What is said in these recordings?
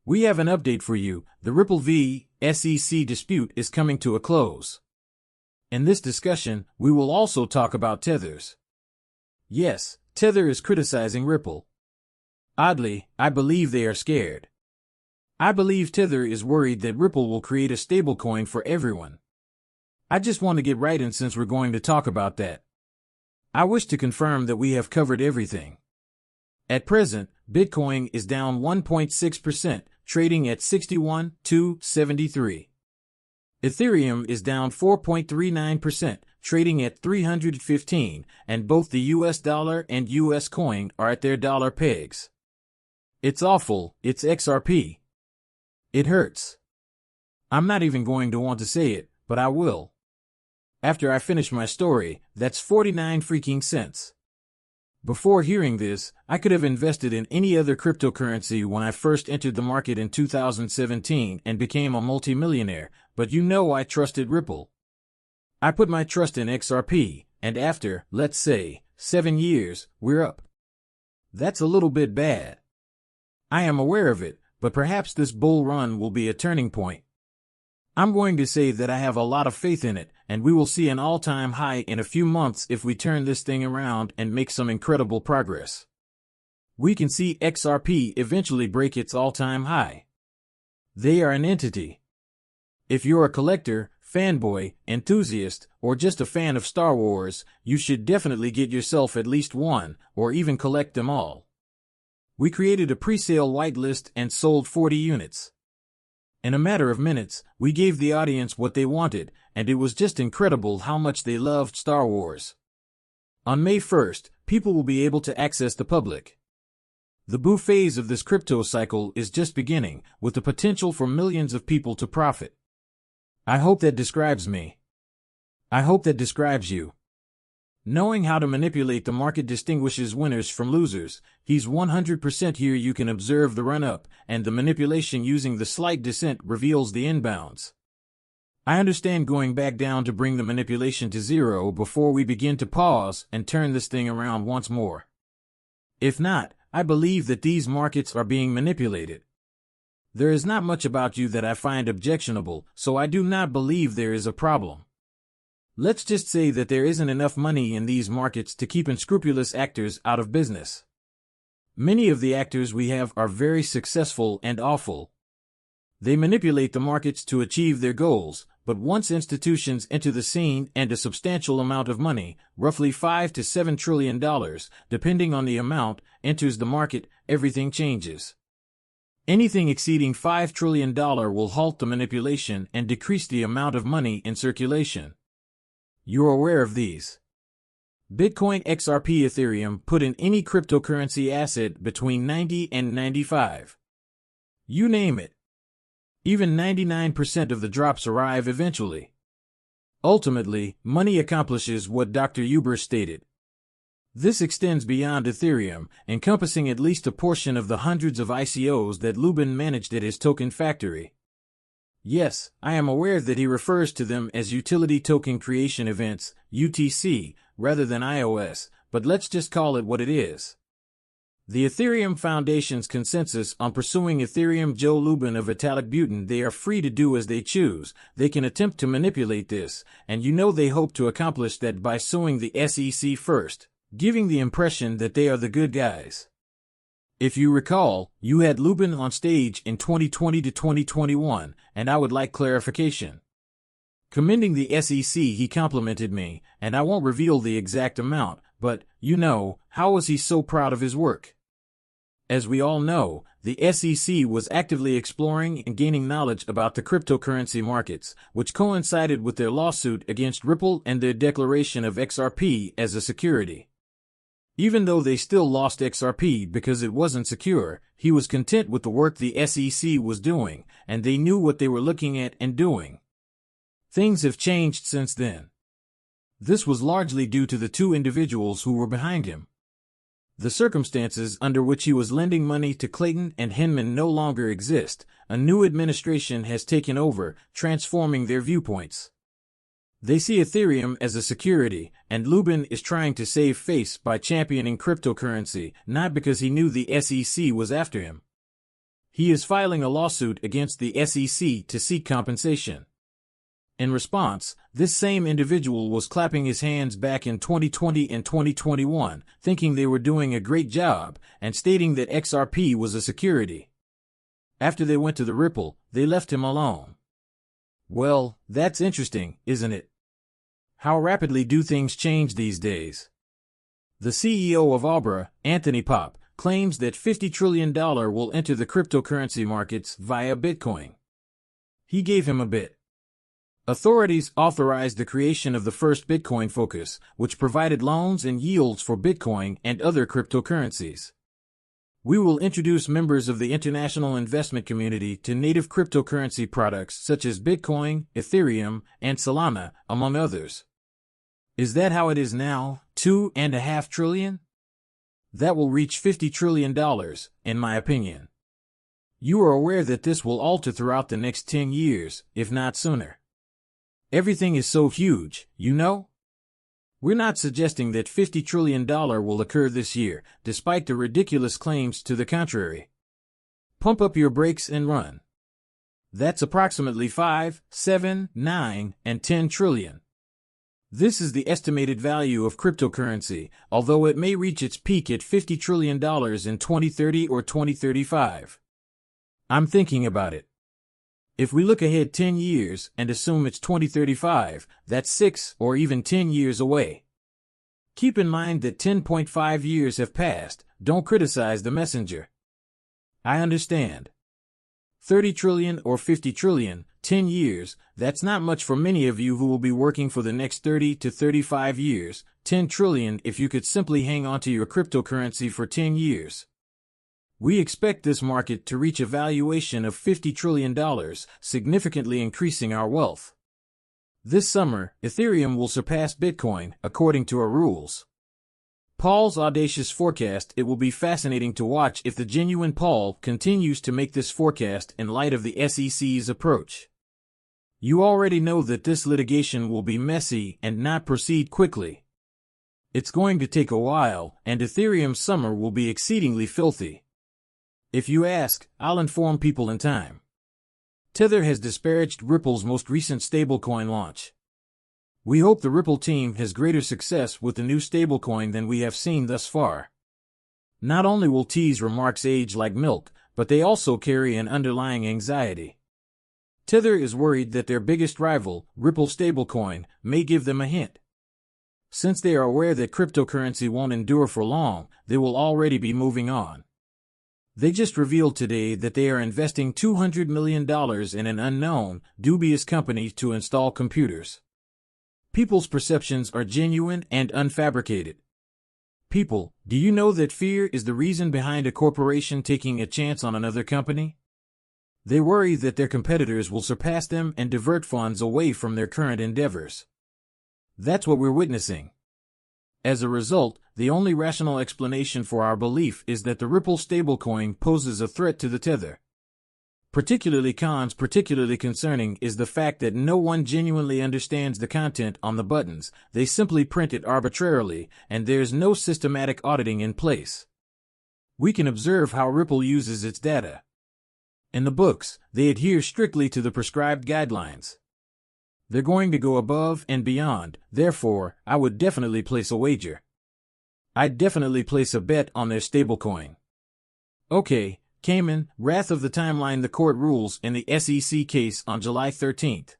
We have an update for you. The Ripple v. SEC dispute is coming to a close. In this discussion, we will also talk about Tethers. Yes, Tether is criticizing Ripple. Oddly, I believe they are scared. I believe Tether is worried that Ripple will create a stablecoin for everyone. I just want to get right in since we're going to talk about that. I wish to confirm that we have covered everything. At present, Bitcoin is down 1.6%, trading at 61,273. Ethereum is down 4.39%, trading at 315, and both the US dollar and US coin are at their dollar pegs. It's awful, it's XRP. It hurts. I'm not even going to want to say it, but I will. After I finish my story, that's 49 freaking cents. Before hearing this, I could have invested in any other cryptocurrency when I first entered the market in 2017 and became a multimillionaire, but you know I trusted Ripple. I put my trust in XRP, and after, let's say, 7 years, we're up. That's a little bit bad. I am aware of it, but perhaps this bull run will be a turning point. I'm going to say that I have a lot of faith in it, and we will see an all-time high in a few months if we turn this thing around and make some incredible progress. We can see XRP eventually break its all-time high. They are an entity. If you're a collector, fanboy, enthusiast, or just a fan of Star Wars, you should definitely get yourself at least one, or even collect them all. We created a pre-sale whitelist and sold 40 units. In a matter of minutes, we gave the audience what they wanted, and it was just incredible how much they loved Star Wars. On May 1st, people will be able to access the public. The bull phase of this crypto cycle is just beginning, with the potential for millions of people to profit. I hope that describes me. I hope that describes you. Knowing how to manipulate the market distinguishes winners from losers. He's 100% here. You can observe the run-up, and the manipulation using the slight descent reveals the inbounds. I understand going back down to bring the manipulation to zero before we begin to pause and turn this thing around once more. If not, I believe that these markets are being manipulated. There is not much about you that I find objectionable, so I do not believe there is a problem. Let's just say that there isn't enough money in these markets to keep unscrupulous actors out of business. Many of the actors we have are very successful and awful. They manipulate the markets to achieve their goals, but once institutions enter the scene and a substantial amount of money, roughly $5 to $7 trillion, depending on the amount, enters the market, everything changes. Anything exceeding $5 trillion will halt the manipulation and decrease the amount of money in circulation. You're aware of these. Bitcoin, XRP, Ethereum put in any cryptocurrency asset between 90 and 95. You name it. Even 99% of the drops arrive eventually. Ultimately, money accomplishes what Dr. Huber stated. This extends beyond Ethereum, encompassing at least a portion of the hundreds of ICOs that Lubin managed at his token factory. Yes, I am aware that he refers to them as utility token creation events, UTC, rather than iOS, but let's just call it what it is. The Ethereum Foundation's consensus on pursuing Ethereum. Joe Lubin of Vitalik Buterin, they are free to do as they choose. They can attempt to manipulate this, and you know they hope to accomplish that by suing the SEC first, giving the impression that they are the good guys. If you recall, you had Lubin on stage in 2020 to 2021, and I would like clarification. Commending the SEC, he complimented me, and I won't reveal the exact amount, but, you know, how was he so proud of his work? As we all know, the SEC was actively exploring and gaining knowledge about the cryptocurrency markets, which coincided with their lawsuit against Ripple and their declaration of XRP as a security. Even though they still lost XRP because it wasn't secure, he was content with the work the SEC was doing, and they knew what they were looking at and doing. Things have changed since then. This was largely due to the two individuals who were behind him. The circumstances under which he was lending money to Clayton and Hinman no longer exist. A new administration has taken over, transforming their viewpoints. They see Ethereum as a security, and Lubin is trying to save face by championing cryptocurrency, not because he knew the SEC was after him. He is filing a lawsuit against the SEC to seek compensation. In response, this same individual was clapping his hands back in 2020 and 2021, thinking they were doing a great job, and stating that XRP was a security. After they went to the Ripple, they left him alone. Well, that's interesting, isn't it? How rapidly do things change these days? The CEO of Abra, Anthony Pop, claims that $50 trillion will enter the cryptocurrency markets via Bitcoin. He gave him a bit. Authorities authorized the creation of the first Bitcoin focus, which provided loans and yields for Bitcoin and other cryptocurrencies. We will introduce members of the international investment community to native cryptocurrency products such as Bitcoin, Ethereum, and Solana, among others. Is that how it is now, $2.5 trillion? That will reach $50 trillion, in my opinion. You are aware that this will alter throughout the next 10 years, if not sooner. Everything is so huge, you know? We're not suggesting that $50 trillion will occur this year, despite the ridiculous claims to the contrary. Pump up your brakes and run. That's approximately 5, 7, 9, and 10 trillion. This is the estimated value of cryptocurrency, although it may reach its peak at $50 trillion in 2030 or 2035. I'm thinking about it. If we look ahead 10 years and assume it's 2035, that's 6 or even 10 years away. Keep in mind that 10.5 years have passed. Don't criticize the messenger. I understand. 30 trillion or 50 trillion, 10 years, that's not much for many of you who will be working for the next 30 to 35 years, 10 trillion if you could simply hang on to your cryptocurrency for 10 years. We expect this market to reach a valuation of $50 trillion, significantly increasing our wealth. This summer, Ethereum will surpass Bitcoin, according to our rules. Paul's audacious forecast. It will be fascinating to watch if the genuine Paul continues to make this forecast in light of the SEC's approach. You already know that this litigation will be messy and not proceed quickly. It's going to take a while, and Ethereum's summer will be exceedingly filthy. If you ask, I'll inform people in time. Tether has disparaged Ripple's most recent stablecoin launch. We hope the Ripple team has greater success with the new stablecoin than we have seen thus far. Not only will T's remarks age like milk, but they also carry an underlying anxiety. Tether is worried that their biggest rival, Ripple stablecoin, may give them a hint. Since they are aware that cryptocurrency won't endure for long, they will already be moving on. They just revealed today that they are investing $200 million in an unknown, dubious company to install computers. People's perceptions are genuine and unfabricated. People, do you know that fear is the reason behind a corporation taking a chance on another company? They worry that their competitors will surpass them and divert funds away from their current endeavors. That's what we're witnessing. As a result, the only rational explanation for our belief is that the Ripple stablecoin poses a threat to the Tether. Particularly concerning is the fact that no one genuinely understands the content on the buttons. They simply print it arbitrarily, and there's no systematic auditing in place. We can observe how Ripple uses its data. In the books, they adhere strictly to the prescribed guidelines. They're going to go above and beyond, therefore, I would definitely place a wager. I'd definitely place a bet on their stablecoin. Okay, Cayman, wrath of the timeline. The court rules in the SEC case on July 13th.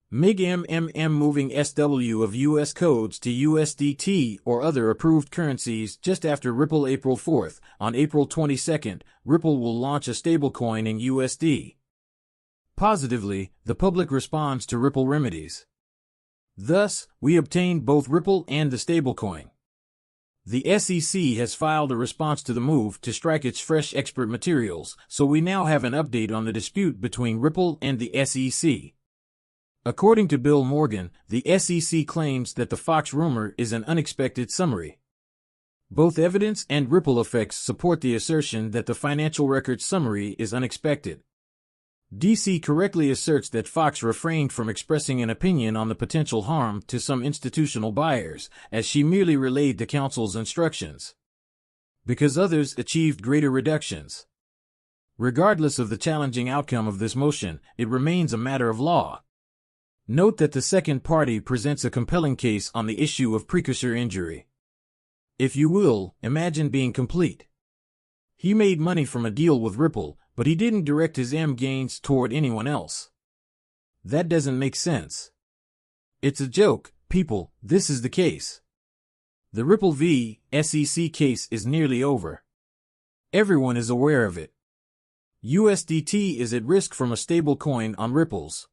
MIG moving SW of US codes to USDT or other approved currencies just after Ripple. April 4th, on April 22nd, Ripple will launch a stablecoin in USD. Positively, the public responds to Ripple remedies. Thus, we obtained both Ripple and the stablecoin. The SEC has filed a response to the move to strike its fresh expert materials, so we now have an update on the dispute between Ripple and the SEC. According to Bill Morgan, the SEC claims that the Fox rumor is an unexpected summary. Both evidence and ripple effects support the assertion that the financial records summary is unexpected. DC correctly asserts that Fox refrained from expressing an opinion on the potential harm to some institutional buyers, as she merely relayed the counsel's instructions. Because others achieved greater reductions. Regardless of the challenging outcome of this motion, it remains a matter of law. Note that the second party presents a compelling case on the issue of precursor injury. If you will, imagine being complete. He made money from a deal with Ripple, but he didn't direct his gains toward anyone else. That doesn't make sense. It's a joke, people. This is the case. The Ripple v. SEC case is nearly over. Everyone is aware of it. USDT is at risk from a stablecoin on Ripple's